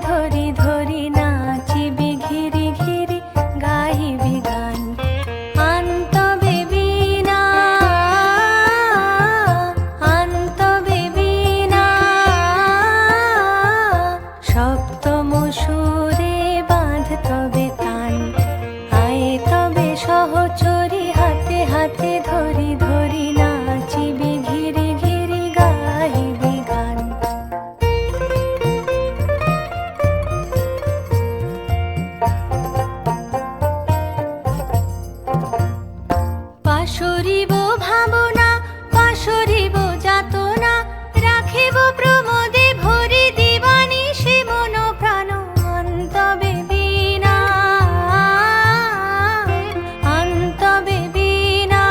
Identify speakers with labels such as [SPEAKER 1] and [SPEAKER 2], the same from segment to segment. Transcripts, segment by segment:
[SPEAKER 1] ধরি ধরি নাচিবি ঘিরি ঘিরি গাহিবি গান। আন্তবে বীণা আন্তবে বীণা সপ্তম সুরে বাঁধ তবে তান। আয় তবে সহচরী হাতে হাতে ধরি ধরি নাচিবি ঘিরি ঘিরি গাহিবি গান। পাশরিব ভাবনা পাশরিব যাতনা রাখিব প্রমোদে ভরি দিবানিশি মন প্রাণ। আন্তবে বীণা আন্তবে বীণা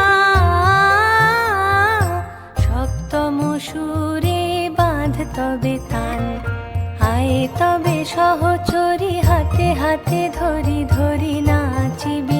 [SPEAKER 1] সপ্তম সুরে বাঁধ তবে তান। আয় তবে সহচরী হাতে হাতে ধরি ধরি নাচিবি